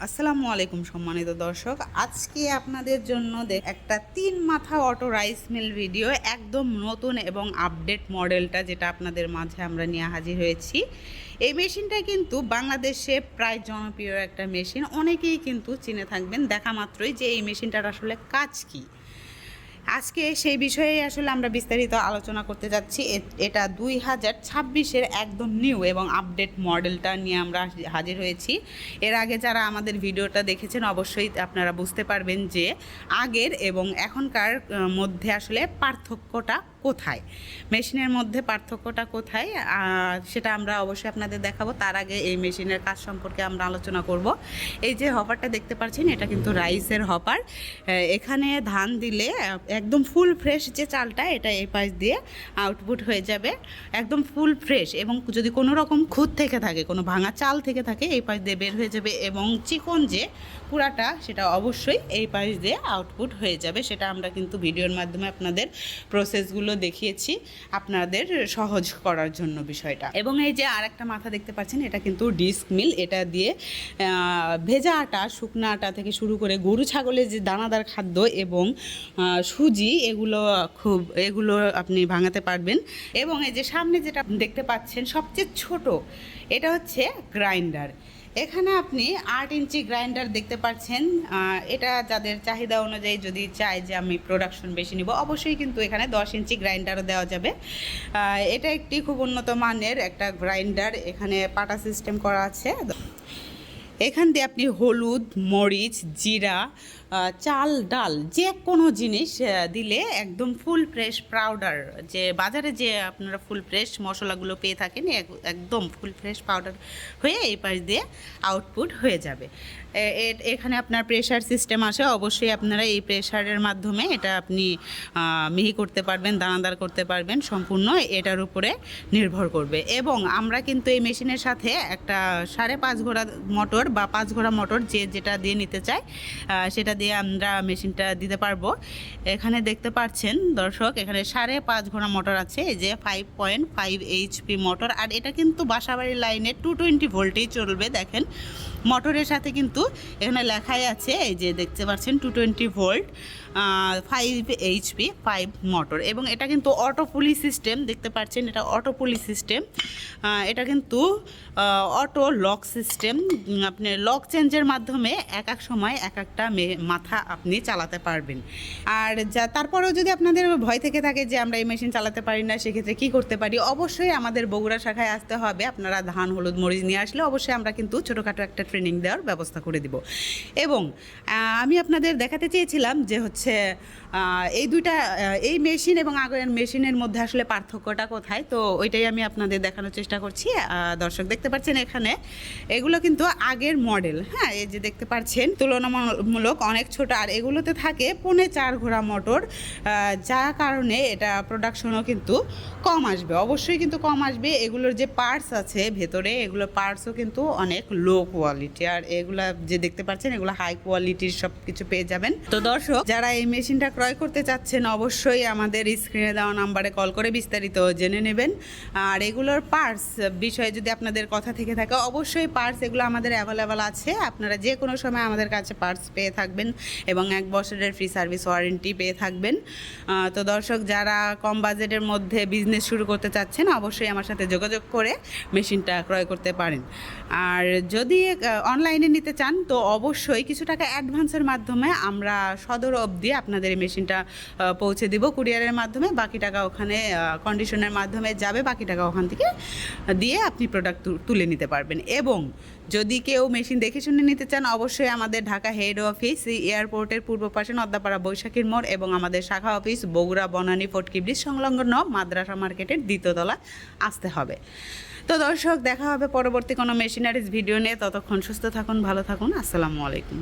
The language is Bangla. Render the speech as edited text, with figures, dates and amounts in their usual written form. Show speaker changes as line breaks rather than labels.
আসসালামু আলাইকুম সম্মানিত দর্শক, আজকে আপনাদের জন্য একটা 3 মাথা অটো রাইস মিল ভিডিও, একদম নতুন এবং আপডেট মডেলটা যেটা আপনাদের মাঝে আমরা নিয়ে হাজির হয়েছি। এই মেশিনটা কিন্তু বাংলাদেশে প্রায় জনপ্রিয় একটা মেশিন, অনেকেই কিন্তু চিনে থাকবেন দেখা মাত্রই যে এই মেশিনটার আসলে কাজ কী। আজকে সেই বিষয়ে আসলে আমরা বিস্তারিত আলোচনা করতে যাচ্ছি। এটা 2026-এর একদম নিউ এবং আপডেট মডেলটা নিয়ে আমরা হাজির হয়েছি। এর আগে যারা আমাদের ভিডিওটা দেখেছেন অবশ্যই আপনারা বুঝতে পারবেন যে আগের এবং এখনকার মধ্যে আসলে পার্থক্যটা কোথায়, মেশিনের মধ্যে পার্থক্যটা কোথায় সেটা আমরা অবশ্যই আপনাদের দেখাবো। তার আগে এই মেশিনের কাজ সম্পর্কে আমরা আলোচনা করব। এই যে হপারটা দেখতে পাচ্ছেন এটা কিন্তু রাইসের হপার। এখানে ধান দিলে একদম ফুল ফ্রেশ যে চালটা এটা এই পাশ দিয়ে আউটপুট হয়ে যাবে, একদম ফুল ফ্রেশ। এবং যদি কোনো রকম খুঁত থেকে থাকে, কোনো ভাঙা চাল থেকে থাকে, এই পাশ দিয়ে বের হয়ে যাবে। এবং চিকন যে পুরাটা সেটা অবশ্যই এই পাশ দিয়ে আউটপুট হয়ে যাবে। সেটা আমরা কিন্তু ভিডিওর মাধ্যমে আপনাদের প্রসেসগুলো দেখিয়েছি আপনাদের সহজ করার জন্য বিষয়টা। এবং এই যে আরেকটা মাথা দেখতে পাচ্ছেন এটা কিন্তু ডিস্ক মিল। এটা দিয়ে ভেজা আটা, শুকনা আটা থেকে শুরু করে গরু ছাগলের যে দানাদার খাদ্য এবং সুজি এগুলো আপনি ভাঙাতে পারবেন। এবং এই যে সামনে যেটা দেখতে পাচ্ছেন সবচেয়ে ছোট, এটা হচ্ছে গ্রাইন্ডার। এখানে আপনি 8 ইঞ্চি গ্রাইন্ডার দেখতে পাচ্ছেন। এটা যাদের চাহিদা অনুযায়ী যদি চাই যে আমি প্রোডাকশন বেশি নিব, অবশ্যই কিন্তু এখানে 10 ইঞ্চি গ্রাইন্ডারও দেওয়া যাবে। এটা একটি খুব উন্নত মানের একটা গ্রাইন্ডার। এখানে পাটা সিস্টেম করা আছে। এখান দিয়ে আপনি হলুদ, মরিচ, জিরা, চাল, ডাল যে কোনো জিনিস দিলে একদম ফুল ফ্রেশ পাউডার, যে বাজারে যে আপনারা ফুল ফ্রেশ মশলাগুলো পেয়ে থাকেন, একদম ফুল ফ্রেশ পাউডার হয়ে এই পাশ দিয়ে আউটপুট হয়ে যাবে। এখানে আপনার প্রেশার সিস্টেম আসে, অবশ্যই আপনারা এই প্রেশারের মাধ্যমে এটা আপনি মিহি করতে পারবেন, দানাদার করতে পারবেন, সম্পূর্ণ এটার উপরে নির্ভর করবে। এবং আমরা কিন্তু এই মেশিনের সাথে একটা 5.5 ঘোড়া মোটর বা 5 ঘোড়া মোটর যেটা দিয়ে নিতে চাই সেটা দিয়ে আমরা মেশিনটা দিতে পারবো। এখানে দেখতে পাচ্ছেন দর্শক, এখানে 5.5 ঘোড়া মোটর আছে, এই যে 5.5 HP মোটর। আর এটা কিন্তু বাসাবাড়ির লাইনে 220 ভোল্টেই চলবে। দেখেন মোটরের সাথে কিন্তু এখানে লেখাই আছে, এই যে দেখতে পাচ্ছেন 220 ভোল্ট, 5 HP 5 মোটর। এবং এটা কিন্তু অটো পুলি সিস্টেম, দেখতে পাচ্ছেন এটা অটো পুলি সিস্টেম। এটা কিন্তু অটো লক সিস্টেম, আপনি লক চেঞ্জের মাধ্যমে এক সময় একটা মাথা আপনি চালাতে পারবেন। আর তারপরেও যদি আপনাদের ভয় থেকে থাকে যে আমরা এই মেশিন চালাতে পারি না, সেক্ষেত্রে কী করতে পারি, অবশ্যই আমাদের বগুড়া শাখায় আসতে হবে। আপনারা ধান, হলুদ, মরিচ নিয়ে আসলে অবশ্যই আমরা কিন্তু ছোটোখাটো একটা ট্রেনিং দেওয়ার ব্যবস্থা করে দিব। এবং আমি আপনাদের দেখাতে চেয়েছিলাম যে হচ্ছে এই মেশিন এবং আগের মেশিনের মধ্যে আসলে পার্থক্যটা কোথায়, তো ওইটাই আমি আপনাদের দেখানোর চেষ্টা করছি। দর্শক দেখতে পাচ্ছেন এখানে এগুলো কিন্তু আগের মডেল। হ্যাঁ, এই যে দেখতে পাচ্ছেন তুলনামূলক অনেক ছোট। আর এগুলোতে থাকে 4.5 ঘোড়া মোটর, যার কারণে এটা প্রোডাকশনও কিন্তু কম আসবে, অবশ্যই কিন্তু কম আসবে। এগুলোর যে পার্টস আছে ভেতরে, এগুলোর পার্টসও কিন্তু অনেক লো কোয়ালিটি। আর এগুলা যে দেখতে পাচ্ছেন এগুলো হাই কোয়ালিটির সব কিছু পেয়ে যাবেন। তো দর্শক যারা এই মেশিনটা ক্রয় করতে চাচ্ছেন অবশ্যই আমাদের স্ক্রিনে দেওয়া নাম্বারে কল করে বিস্তারিত জেনে নেবেন। আর এগুলোর পার্টস বিষয়ে যদি আপনাদের কথা থেকে থাকে, অবশ্যই পার্টস এগুলো আমাদের অ্যাভেলেবেল আছে। আপনারা যে কোনো সময় আমাদের কাছে পার্টস পেয়ে থাকবেন এবং 1 বছরের ফ্রি সার্ভিস ওয়ারেন্টি পেয়ে থাকবেন। তো দর্শক যারা কম বাজেটের মধ্যে বিজনেস শুরু করতে চাচ্ছেন অবশ্যই আমার সাথে যোগাযোগ করে মেশিনটা ক্রয় করতে পারেন। আর যদি অনলাইনে নিতে চান তো অবশ্যই কিছু টাকা অ্যাডভান্সের মাধ্যমে আমরা সদর অবধি আপনাদের এই মেশিনটা পৌঁছে দিব কুরিয়ারের মাধ্যমে। বাকি টাকা ওখানে কন্ডিশনের মাধ্যমে যাবে, বাকি টাকা ওখান থেকে দিয়ে আপনি প্রোডাক্ট তুলে নিতে পারবেন। এবং যদি কেউ মেশিন দেখে শুনে নিতে চান অবশ্যই আমাদের ঢাকা হেড অফিস এয়ারপোর্টের পূর্ব পাশে নদ্দাপাড়া বৈশাখীর মোড় এবং আমাদের শাখা অফিস বগুড়া বনানী ফটকি ব্রিজ সংলগ্ন মাদ্রাসা মার্কেটের 2য় তলা আসতে হবে। তো দর্শক দেখা হবে পরবর্তী কোনো মেশিনারিজ ভিডিও নিয়ে। ততক্ষণ সুস্থ থাকুন, ভালো থাকুন। আসসালামু আলাইকুম।